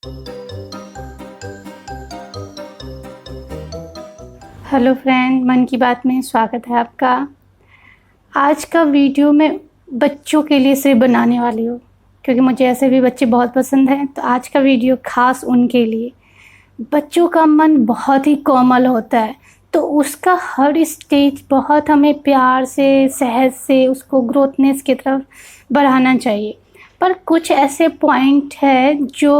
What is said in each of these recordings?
Hello friend, मन की बात में स्वागत है आपका। आज का वीडियो मैं बच्चों के लिए सिर्फ बनाने वाली हूँ, क्योंकि मुझे ऐसे भी बच्चे बहुत पसंद हैं। तो आज का वीडियो खास उनके लिए। बच्चों का मन बहुत ही कोमल होता है, तो उसका हर स्टेज बहुत हमें प्यार से, सहज से उसको ग्रोथनेस की तरफ बढ़ाना चाहिए। पर कुछ ऐसे पॉइंट है जो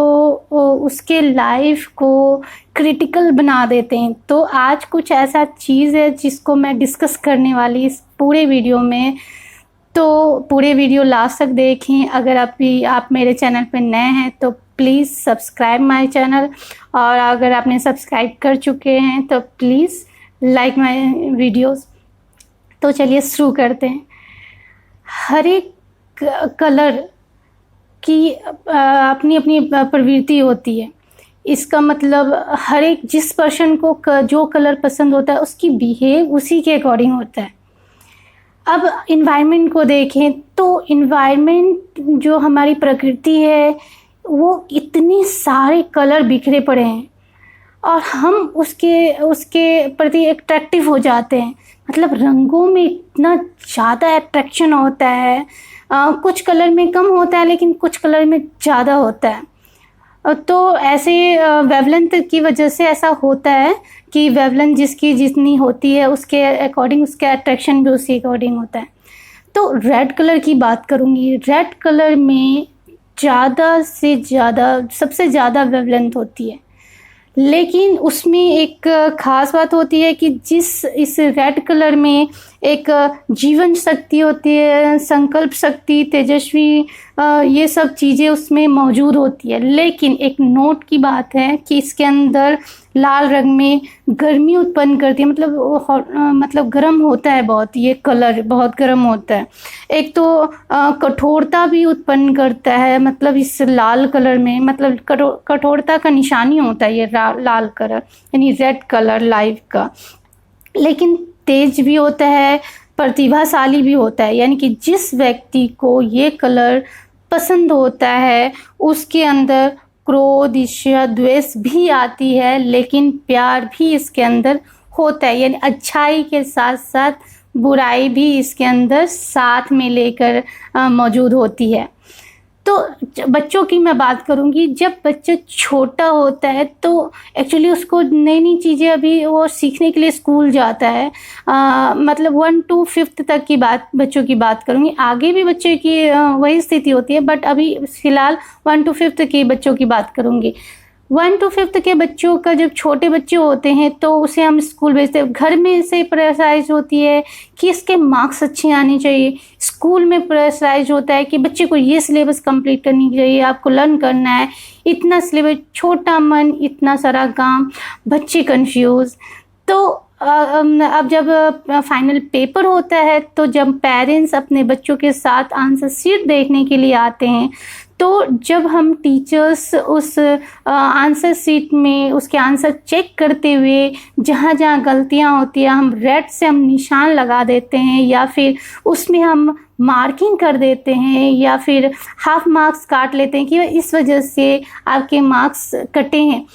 उसके लाइफ को क्रिटिकल बना देते हैं। तो आज कुछ ऐसा चीज़ है जिसको मैं डिस्कस करने वाली इस पूरे वीडियो में। तो पूरे वीडियो लास्ट तक देखें। अगर आप मेरे चैनल पर नए हैं तो प्लीज़ सब्सक्राइब माय चैनल, और अगर आपने सब्सक्राइब कर चुके हैं तो प्लीज़ लाइक माय वीडियोस। तो चलिए शुरू करते हैं। हर एक कलर की अपनी अपनी प्रवृत्ति होती है। इसका मतलब हर एक जिस पर्सन को जो कलर पसंद होता है उसकी बिहेव उसी के अकॉर्डिंग होता है। अब इन्वायरमेंट को देखें तो इन्वायरमेंट जो हमारी प्रकृति है वो इतने सारे कलर बिखरे पड़े हैं और हम उसके प्रति अट्रैक्टिव हो जाते हैं। मतलब रंगों में इतना ज़्यादा अट्रैक्शन होता है। कुछ कलर में कम होता है लेकिन कुछ कलर में ज़्यादा होता है। तो ऐसे वेवलेंथ की वजह से ऐसा होता है कि वेवलेंथ जिसकी जितनी होती है उसके अकॉर्डिंग उसका अट्रैक्शन भी उसी अकॉर्डिंग होता है। तो रेड कलर की बात करूँगी। रेड कलर में ज़्यादा से ज़्यादा सबसे ज़्यादा वेवलेंथ होती है, लेकिन उसमें एक ख़ास बात होती है कि इस रेड कलर में एक जीवन शक्ति होती है, संकल्प शक्ति, तेजस्वी, ये सब चीज़ें उसमें मौजूद होती है। लेकिन एक नोट की बात है कि इसके अंदर लाल रंग में गर्मी उत्पन्न करती है। मतलब गर्म होता है बहुत, ये कलर बहुत गर्म होता है। एक तो कठोरता भी उत्पन्न करता है। मतलब इस लाल कलर में मतलब कठोरता का निशानी होता है ये लाल कलर, यानी रेड कलर लाइफ का। लेकिन तेज भी होता है, प्रतिभाशाली भी होता है। यानी कि जिस व्यक्ति को ये कलर पसंद होता है उसके अंदर क्रोध, ईर्ष्या, द्वेष भी आती है, लेकिन प्यार भी इसके अंदर होता है। यानी अच्छाई के साथ साथ बुराई भी इसके अंदर साथ में लेकर मौजूद होती है। तो बच्चों की मैं बात करूंगी। जब बच्चा छोटा होता है तो एक्चुअली उसको नई नई चीज़ें अभी वो सीखने के लिए स्कूल जाता है। मतलब 1 to 5th तक की बच्चों की बात करूंगी। आगे भी बच्चे की वही स्थिति होती है, बट अभी फ़िलहाल 1 to 5th के बच्चों की बात करूंगी। 1 to 5th के बच्चों का जब छोटे बच्चे होते हैं तो उसे हम स्कूल भेजते हैं। घर में से प्रेशराइज होती है कि इसके मार्क्स अच्छे आने चाहिए। स्कूल में प्रेशराइज होता है कि बच्चे को ये सिलेबस कंप्लीट करनी चाहिए, आपको लर्न करना है। इतना सिलेबस, छोटा मन, इतना सारा काम, बच्चे कंफ्यूज। तो अब जब फाइनल पेपर होता है तो जब पेरेंट्स अपने बच्चों के साथ आंसर शीट देखने के लिए आते हैं, तो जब हम टीचर्स उस आंसर शीट में उसके आंसर चेक करते हुए जहाँ जहाँ गलतियाँ होती हैं हम रेड से हम निशान लगा देते हैं, या फिर उसमें हम मार्किंग कर देते हैं, या फिर हाफ मार्क्स काट लेते हैं कि इस वजह से आपके मार्क्स कटे हैं।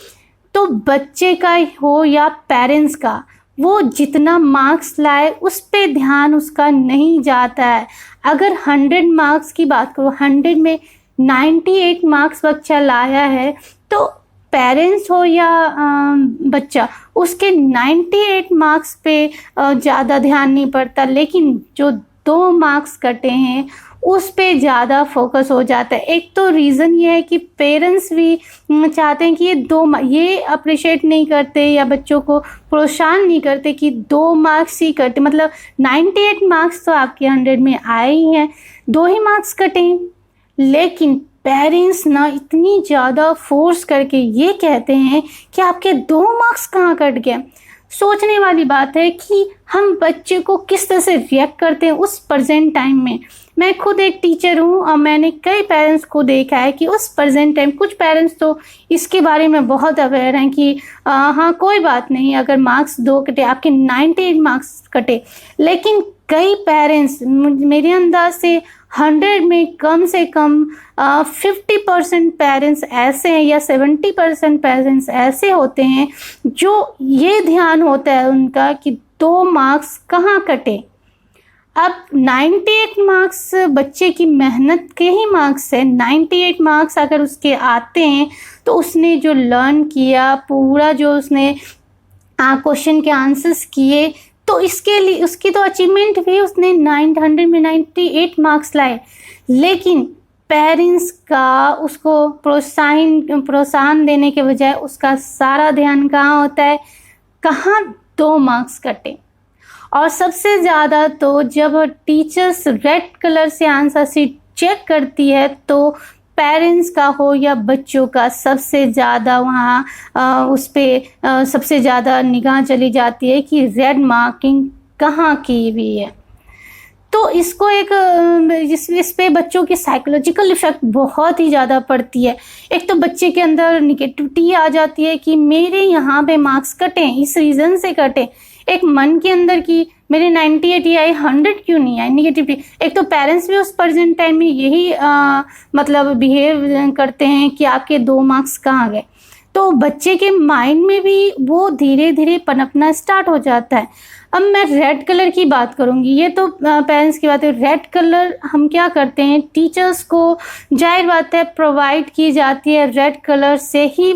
तो बच्चे का हो या पेरेंट्स का, वो जितना मार्क्स लाए उस पे ध्यान उसका नहीं जाता है। अगर 100 मार्क्स की बात करो, 100 में 98 मार्क्स बच्चा लाया है तो पेरेंट्स हो या बच्चा, उसके 98 मार्क्स पे ज़्यादा ध्यान नहीं पड़ता, लेकिन जो 2 मार्क्स कटे हैं उस पे ज़्यादा फोकस हो जाता है। एक तो रीज़न ये है कि पेरेंट्स भी चाहते हैं कि ये अप्रिशिएट नहीं करते या बच्चों को प्रोत्साहन नहीं करते कि 2 मार्क्स ही कटे। मतलब 98 मार्क्स तो आपके 100 में आए ही हैं, 2 ही मार्क्स कटे। लेकिन पेरेंट्स ना इतनी ज़्यादा फोर्स करके ये कहते हैं कि आपके 2 मार्क्स कहाँ कट गए। सोचने वाली बात है कि हम बच्चे को किस तरह से रिएक्ट करते हैं उस प्रेजेंट टाइम में। मैं खुद एक टीचर हूँ और मैंने कई पेरेंट्स को देखा है कि उस प्रेजेंट टाइम कुछ पेरेंट्स तो इसके बारे में बहुत अवेयर हैं कि हाँ कोई बात नहीं, अगर मार्क्स 2 कटे, आपके 98 मार्क्स कटे। लेकिन कई पेरेंट्स मेरे अंदाज से 100 में कम से कम 50% पेरेंट्स ऐसे हैं या 70% पेरेंट्स ऐसे होते हैं जो ये ध्यान होता है उनका कि 2 मार्क्स कहाँ कटे। अब 98 मार्क्स बच्चे की मेहनत के ही मार्क्स है। 98 मार्क्स अगर उसके आते हैं तो उसने जो लर्न किया, पूरा जो उसने क्वेश्चन के आंसर्स किए, तो इसके लिए उसकी तो अचीवमेंट भी, उसने 900 में 98 मार्क्स लाए। लेकिन पेरेंट्स का उसको प्रोत्साहन देने के बजाय उसका सारा ध्यान कहाँ होता है, कहाँ 2 मार्क्स कटे। और सबसे ज़्यादा तो जब टीचर्स रेड कलर से आंसर शीट चेक करती है तो पेरेंट्स का हो या बच्चों का सबसे ज़्यादा वहाँ उस पर सबसे ज़्यादा निगाह चली जाती है कि रेड मार्किंग कहाँ की हुई है। तो इसको इस पे बच्चों की साइकोलॉजिकल इफ़ेक्ट बहुत ही ज़्यादा पड़ती है। एक तो बच्चे के अंदर निगेटिविटी आ जाती है कि मेरे यहाँ पे मार्क्स कटें, इस रीज़न से कटें। एक मन के अंदर कि मेरे 98 आए, 100 क्यों नहीं आए, निगेटिविटी। एक तो पेरेंट्स भी उस प्रेजेंट टाइम में यही मतलब बिहेव करते हैं कि आपके 2 मार्क्स कहाँ गए। तो बच्चे के माइंड में भी वो धीरे धीरे पनपना स्टार्ट हो जाता है। अब मैं रेड कलर की बात करूंगी, ये तो पेरेंट्स की बात है। रेड कलर हम क्या करते हैं, टीचर्स को जाहिर बात है प्रोवाइड की जाती है रेड कलर से ही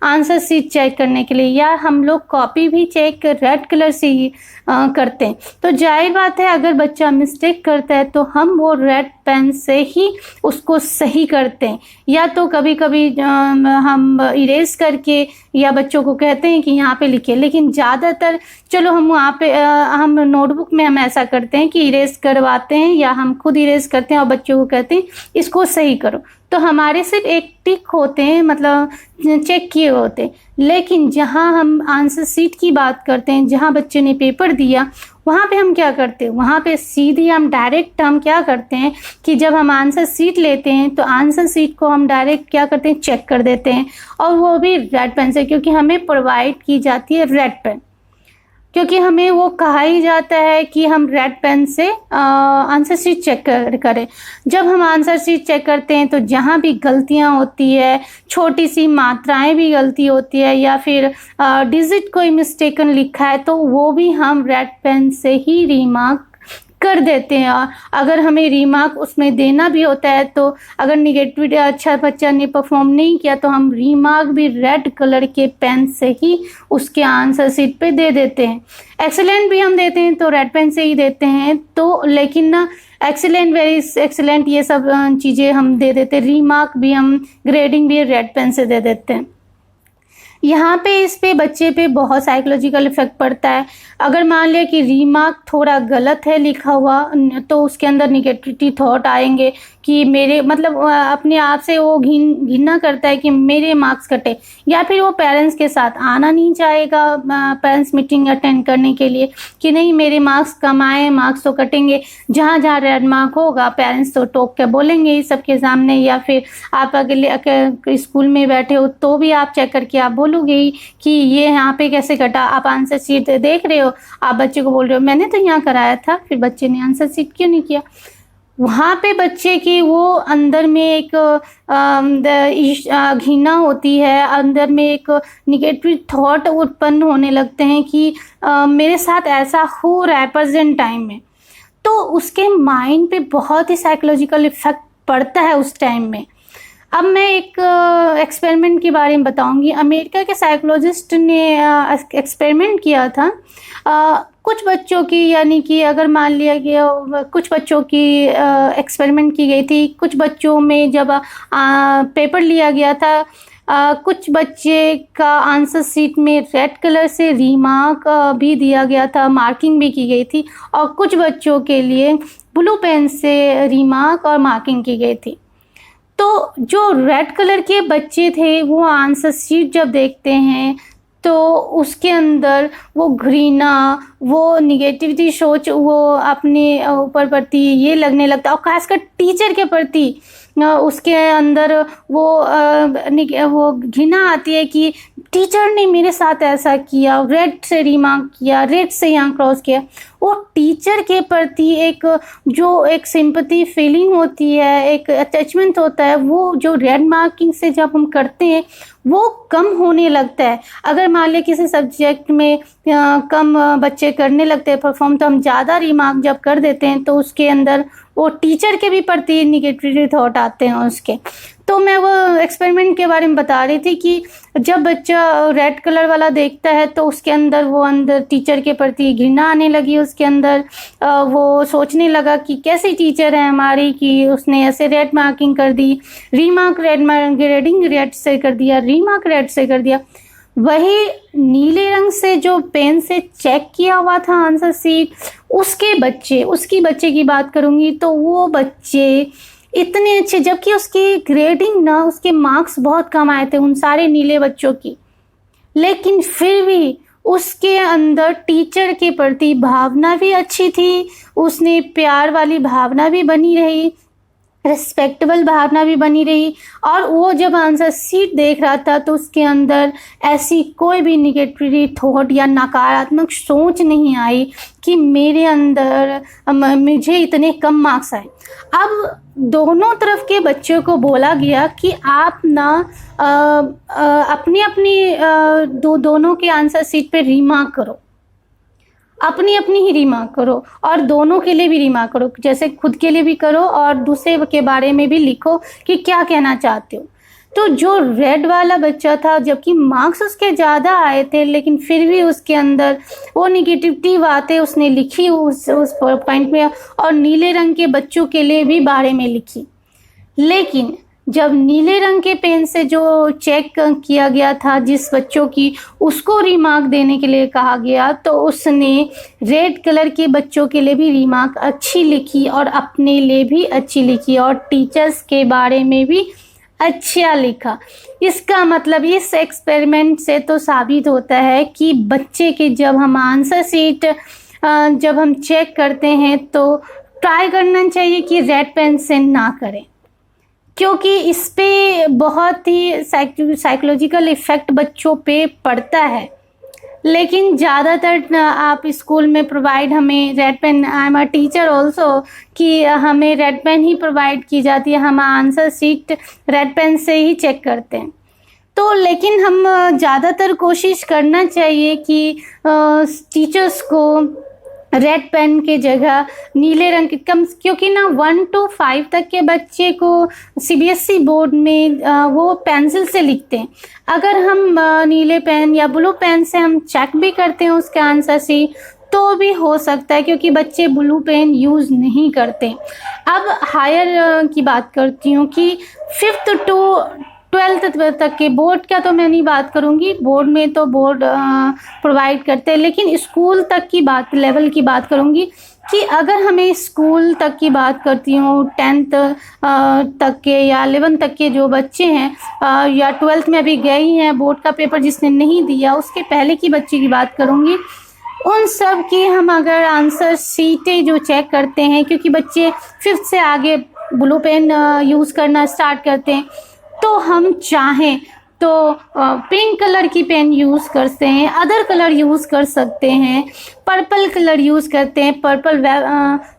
आंसर शीट चेक करने के लिए, या हम लोग कॉपी भी चेक रेड कलर से ही करते हैं। तो जाहिर बात है अगर बच्चा मिस्टेक करता है तो हम वो रेड पेन से ही उसको सही करते हैं, या तो कभी कभी हम इरेज करके या बच्चों को कहते हैं कि यहाँ पे लिखे। लेकिन ज़्यादातर चलो हम वहाँ पे हम नोटबुक में हम ऐसा करते हैं कि इरेज करवाते हैं या हम खुद इरेज करते हैं और बच्चों को कहते हैं इसको सही करो। तो हमारे सिर्फ एक टिक होते हैं, मतलब चेक किए होते हैं। लेकिन जहाँ हम आंसर शीट की बात करते हैं, जहाँ बच्चे ने पेपर दिया, वहाँ पे हम क्या करते हैं, वहाँ पे सीधे हम डायरेक्ट हम क्या करते हैं कि जब हम आंसर शीट लेते हैं तो आंसर शीट को हम डायरेक्ट क्या करते हैं, चेक कर देते हैं। और वो भी रेड पेन से, क्योंकि हमें प्रोवाइड की जाती है रेड पेन, क्योंकि हमें वो कहा ही जाता है कि हम रेड पेन से आंसर शीट चेक करें। जब हम आंसर शीट चेक करते हैं तो जहाँ भी गलतियाँ होती है, छोटी सी मात्राएं भी गलती होती है या फिर डिजिट कोई मिस्टेकन लिखा है, तो वो भी हम रेड पेन से ही रीमार्क कर देते हैं। और अगर हमें रीमार्क उसमें देना भी होता है तो अगर निगेटिविटी अच्छा बच्चा ने परफॉर्म नहीं किया तो हम रीमार्क भी रेड कलर के पेन से ही उसके आंसर शीट पे दे देते हैं। एक्सीलेंट भी हम देते हैं तो रेड पेन से ही देते हैं। तो लेकिन ना एक्सीलेंट, वेरी एक्सीलेंट, ये सब चीज़ें हम दे देते हैं। रीमार्क भी हम, ग्रेडिंग भी रेड पेन से दे देते हैं। यहाँ पे इस पे बच्चे पे बहुत साइकोलॉजिकल इफेक्ट पड़ता है। अगर मान लिया कि रीमार्क थोड़ा गलत है लिखा हुआ तो उसके अंदर निगेटिविटी थॉट आएंगे कि मेरे, मतलब अपने आप से वो घिना करता है कि मेरे मार्क्स कटे, या फिर वो पेरेंट्स के साथ आना नहीं चाहेगा पेरेंट्स मीटिंग अटेंड करने के लिए कि नहीं मेरे मार्क्स कम आए, मार्क्स तो कटेंगे। जहाँ जहाँ रेड मार्क होगा पेरेंट्स तो टोक के बोलेंगे ही सबके सामने, या फिर आप अगले स्कूल में बैठे हो तो भी आप चेक करके आप बोलोगे ही कि ये यहाँ पे कैसे कटा। आप आंसर शीट देख रहे हो, आप बच्चे को बोल रहे हो मैंने तो यहाँ कराया था, फिर बच्चे ने आंसर शीट क्यों नहीं किया। वहाँ पे बच्चे की वो अंदर में एक घृणा होती है, अंदर में एक निगेटिव थॉट उत्पन्न होने लगते हैं कि मेरे साथ ऐसा हो रहा है प्रेजेंट टाइम में। तो उसके माइंड पे बहुत ही साइकोलॉजिकल इफेक्ट पड़ता है उस टाइम में। अब मैं एक एक्सपेरिमेंट के बारे में बताऊंगी। अमेरिका के साइकोलॉजिस्ट ने एक्सपेरिमेंट किया था कुछ बच्चों की, यानी कि अगर मान लिया गया कुछ बच्चों की एक्सपेरिमेंट की गई थी। कुछ बच्चों में जब पेपर लिया गया था, कुछ बच्चे का आंसर शीट में रेड कलर से रीमार्क भी दिया गया था, मार्किंग भी की गई थी, और कुछ बच्चों के लिए ब्लू पेन से रीमार्क और मार्किंग की गई थी। तो जो रेड कलर के बच्चे थे वो आंसर शीट जब देखते हैं तो उसके अंदर वो घृणा, वो निगेटिविटी सोच वो अपने ऊपर प्रति ये लगने लगता है, और खासकर टीचर के प्रति उसके अंदर वो घृणा आती है कि टीचर ने मेरे साथ ऐसा किया, रेड से रिमार्क किया, रेड से यहाँ क्रॉस किया। वो टीचर के प्रति एक जो एक सिंपैथी फीलिंग होती है, एक अटैचमेंट होता है, वो जो रेड मार्किंग से जब हम करते हैं वो कम होने लगता है। अगर मान लिया किसी सब्जेक्ट में कम बच्चे करने लगते हैं परफॉर्म, तो हम ज़्यादा रिमार्क जब कर देते हैं तो उसके अंदर वो टीचर के भी प्रति निगेटिव थॉट आते हैं उसके। तो मैं वो एक्सपेरिमेंट के बारे में बता रही थी कि जब बच्चा रेड कलर वाला देखता है तो उसके अंदर टीचर के प्रति घृणा आने लगी, उसके अंदर वो सोचने लगा कि कैसी टीचर है हमारी कि उसने ऐसे रेड मार्किंग कर दी, रीमार्क रेड ग्रेडिंग रेड से कर दिया, रीमार्क रेड से कर दिया। वही नीले रंग से जो पेन से चेक किया हुआ था आंसर सीट, उसकी बच्चे की बात करूंगी तो वो बच्चे इतने अच्छे, जबकि उसकी ग्रेडिंग ना, उसके मार्क्स बहुत कम आए थे उन सारे नीले बच्चों की, लेकिन फिर भी उसके अंदर टीचर के प्रति भावना भी अच्छी थी, उसने प्यार वाली भावना भी बनी रही, रिस्पेक्टेबल भावना भी बनी रही। और वो जब आंसर सीट देख रहा था तो उसके अंदर ऐसी कोई भी निगेटिव थॉट या नकारात्मक सोच नहीं आई कि मेरे अंदर मुझे इतने कम मार्क्स आए। अब दोनों तरफ के बच्चों को बोला गया कि आप ना अपनी दोनों के आंसर सीट पे रीमार्क करो, अपनी ही रिमार्क करो और दोनों के लिए भी रिमार्क करो, जैसे खुद के लिए भी करो और दूसरे के बारे में भी लिखो कि क्या कहना चाहते हो। तो जो रेड वाला बच्चा था, जबकि मार्क्स उसके ज़्यादा आए थे लेकिन फिर भी उसके अंदर वो निगेटिविटी बातें उसने लिखी उस पॉइंट में, और नीले रंग के बच्चों के लिए भी बारे में लिखी। लेकिन जब नीले रंग के पेन से जो चेक किया गया था जिस बच्चों की, उसको रिमार्क देने के लिए कहा गया, तो उसने रेड कलर के बच्चों के लिए भी रिमार्क अच्छी लिखी और अपने लिए भी अच्छी लिखी और टीचर्स के बारे में भी अच्छा लिखा। इसका मतलब इस एक्सपेरिमेंट से तो साबित होता है कि बच्चे के जब हम आंसर सीट जब हम चेक करते हैं तो ट्राई करना चाहिए कि रेड पेन से ना करें, क्योंकि इस पे बहुत ही साइकोलॉजिकल इफ़ेक्ट बच्चों पे पड़ता है। लेकिन ज़्यादातर आप स्कूल में प्रोवाइड हमें red pen, I am a teacher also, कि हमें रेड पेन ही प्रोवाइड की जाती है, हम आंसर सीट रेड पेन से ही चेक करते हैं। तो लेकिन हम ज़्यादातर कोशिश करना चाहिए कि टीचर्स को रेड पेन के जगह नीले रंग के क्योंकि ना 1 to 5 तक के बच्चे को सीबीएसई बोर्ड में वो पेंसिल से लिखते हैं। अगर हम नीले पेन या ब्लू पेन से हम चेक भी करते हैं उसके आंसर से तो भी हो सकता है, क्योंकि बच्चे ब्लू पेन यूज़ नहीं करते। अब हायर की बात करती हूँ कि 5th to 12th तक के बोर्ड का तो मैं नहीं बात करूँगी, बोर्ड में तो बोर्ड प्रोवाइड करते हैं, लेकिन स्कूल तक की बात, लेवल की बात करूँगी कि अगर हमें स्कूल तक की बात करती हूँ, 10th तक के या 11th तक के जो बच्चे हैं या 12th में अभी गए ही हैं, बोर्ड का पेपर जिसने नहीं दिया उसके पहले की बच्चे की बात करूँगी, उन सब की हम अगर आंसर सीटें जो चेक करते हैं, क्योंकि बच्चे 5th से आगे ब्लू पेन यूज़ करना स्टार्ट करते हैं, तो हम चाहें तो पिंक कलर की पेन यूज़ करते हैं, अदर कलर यूज़ कर सकते हैं, पर्पल कलर यूज़ करते हैं,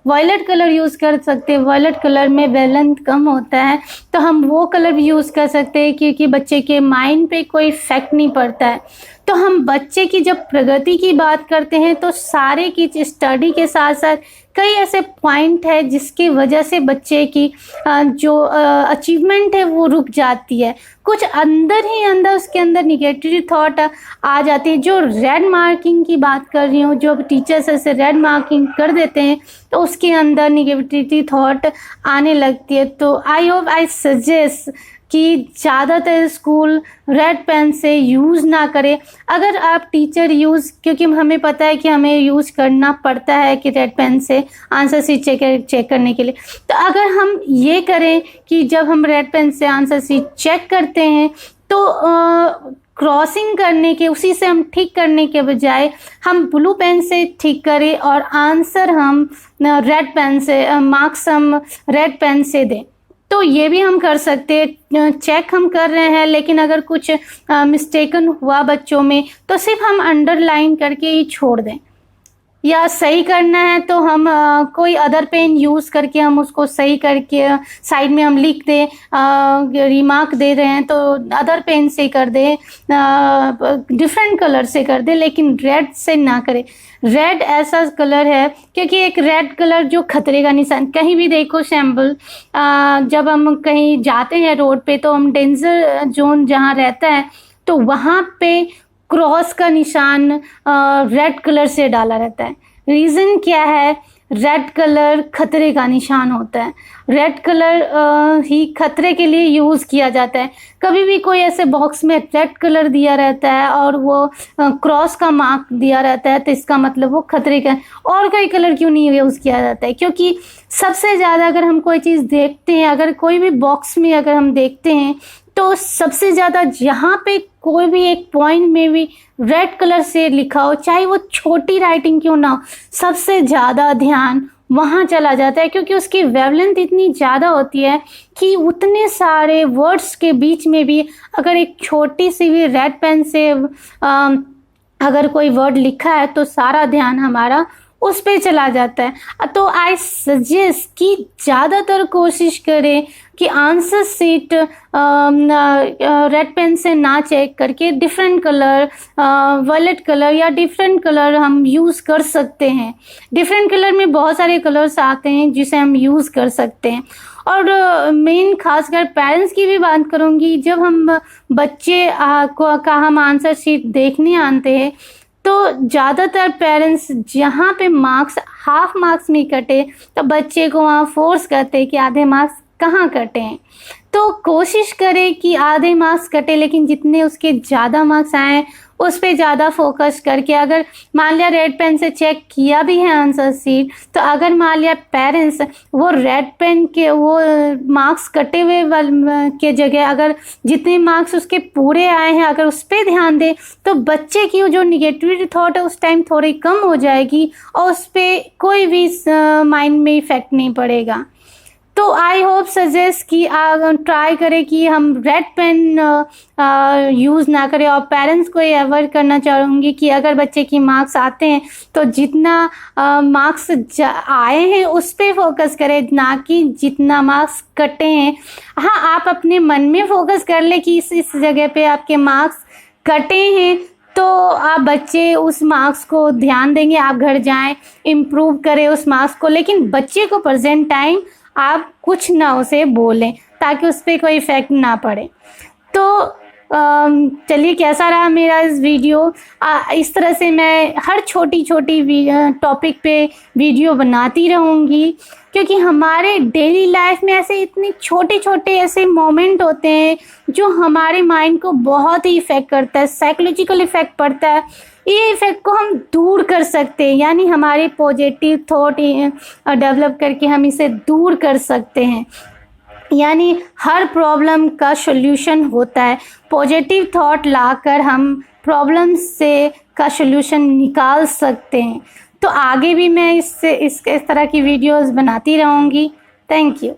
वायलेट कलर यूज़ कर सकते हैं, वायलेट कलर में वैलेंथ कम होता है तो हम वो कलर भी यूज़ कर सकते हैं, क्योंकि बच्चे के माइंड पे कोई इफेक्ट नहीं पड़ता है। तो हम बच्चे की जब प्रगति की बात करते हैं तो सारे की स्टडी के साथ साथ कई ऐसे पॉइंट है जिसकी वजह से बच्चे की जो अचीवमेंट है वो रुक जाती है, कुछ अंदर ही अंदर उसके अंदर निगेटिव थॉट आ जाती है। जो रेड मार्किंग की बात कर रही हूँ, जो टीचर्स ऐसे रेड मार्किंग कर देते हैं तो उसके अंदर निगेटिविटी थॉट आने लगती है। तो आई सजेस्ट कि ज़्यादातर स्कूल रेड पेन से यूज़ ना करें। अगर आप टीचर क्योंकि हमें पता है कि हमें यूज़ करना पड़ता है कि रेड पेन से आंसर सीट चेक करने के लिए, तो अगर हम ये करें कि जब हम रेड पेन से आंसर सीट चेक करते हैं तो क्रॉसिंग करने के, उसी से हम ठीक करने के बजाय हम ब्लू पेन से ठीक करें और आंसर हम रेड पेन से, मार्क्स हम रेड पेन से दें। तो ये भी हम कर सकते हैं। चेक हम कर रहे हैं, लेकिन अगर कुछ मिस्टेकन हुआ बच्चों में तो सिर्फ हम अंडरलाइन करके ही छोड़ दें। या सही करना है तो हम कोई अदर पेन यूज़ करके हम उसको सही करके साइड में हम लिख दें, रिमार्क दे रहे हैं तो अदर पेन से कर दें, डिफरेंट कलर से कर दें, लेकिन रेड से ना करें। रेड ऐसा कलर है क्योंकि एक रेड कलर जो खतरे का निशान, कहीं भी देखो सैम्पल, जब हम कहीं जाते हैं रोड पे तो हम डेंजर जोन जहाँ रहता है तो वहाँ पे क्रॉस का निशान रेड कलर से डाला रहता है। रीज़न क्या है? रेड कलर खतरे का निशान होता है। रेड कलर ही खतरे के लिए यूज़ किया जाता है। कभी भी कोई ऐसे बॉक्स में रेड कलर दिया रहता है और वो क्रॉस का मार्क दिया रहता है तो इसका मतलब वो खतरे का है। और कोई कलर क्यों नहीं यूज़ किया जाता है? क्योंकि सबसे ज़्यादा अगर हम कोई चीज़ देखते हैं, अगर कोई भी बॉक्स में अगर हम देखते हैं तो सबसे ज़्यादा जहाँ पे कोई भी एक पॉइंट में भी रेड कलर से लिखा हो, चाहे वो छोटी राइटिंग क्यों ना हो, सबसे ज़्यादा ध्यान वहाँ चला जाता है क्योंकि उसकी वेवलेंथ इतनी ज़्यादा होती है कि उतने सारे वर्ड्स के बीच में भी अगर एक छोटी सी भी रेड पेन से अगर कोई वर्ड लिखा है तो सारा ध्यान हमारा उस पे चला जाता है। तो आई सजेस्ट कि ज़्यादातर कोशिश करें कि आंसर शीट रेड पेन से ना चेक करके डिफरेंट कलर, वायलेट कलर या डिफरेंट कलर हम यूज़ कर सकते हैं। डिफरेंट कलर में बहुत सारे कलर्स आते हैं जिसे हम यूज़ कर सकते हैं। और मेन खासकर पेरेंट्स की भी बात करूँगी, जब हम बच्चे का हम आंसर शीट देखने आते हैं तो ज़्यादातर पेरेंट्स जहाँ पे मार्क्स हाफ मार्क्स में कटे तो बच्चे को वहाँ फोर्स करते हैं कि आधे मार्क्स कहाँ कटे हैं। तो कोशिश करें कि आधे मार्क्स कटे लेकिन जितने उसके ज़्यादा मार्क्स आए उस पे ज़्यादा फोकस करके, अगर मान लिया रेड पेन से चेक किया भी है आंसर शीट तो अगर मान लिया पेरेंट्स वो रेड पेन के वो मार्क्स कटे हुए के जगह अगर जितने मार्क्स उसके पूरे आए हैं अगर उस पर ध्यान दे तो बच्चे की जो निगेटिव थॉट है उस टाइम थोड़ी कम हो जाएगी और उस पर कोई भी माइंड में इफेक्ट नहीं पड़ेगा। तो आई होप सजेस्ट कि ट्राई करें कि हम रेड पेन यूज़ ना करें। और पेरेंट्स को ये अवॉइड करना चाहूँगी कि अगर बच्चे की मार्क्स आते हैं तो जितना मार्क्स आए हैं उस पर फोकस करें, ना कि जितना मार्क्स कटे हैं। हाँ, आप अपने मन में फोकस कर ले कि इस जगह पे आपके मार्क्स कटे हैं तो आप बच्चे उस मार्क्स को ध्यान देंगे, आप घर जाएं इम्प्रूव करें उस मार्क्स को, लेकिन बच्चे को प्रेजेंट टाइम आप कुछ ना उसे बोलें ताकि उस पर कोई इफ़ेक्ट ना पड़े। तो चलिए, कैसा रहा मेरा इस वीडियो? इस तरह से मैं हर छोटी छोटी टॉपिक पे वीडियो बनाती रहूँगी क्योंकि हमारे डेली लाइफ में ऐसे इतने छोटे छोटे ऐसे मोमेंट होते हैं जो हमारे माइंड को बहुत ही इफ़ेक्ट करता है, साइकोलॉजिकल इफ़ेक्ट पड़ता है। ये इफ़ेक्ट को हम दूर कर सकते हैं, यानी हमारे पॉजिटिव थॉट डेवलप करके हम इसे दूर कर सकते हैं। यानी हर प्रॉब्लम का सॉल्यूशन होता है। पॉजिटिव थॉट लाकर हम प्रॉब्लम से का सॉल्यूशन निकाल सकते हैं। तो आगे भी मैं इस तरह की वीडियोस बनाती रहूँगी। Thank you.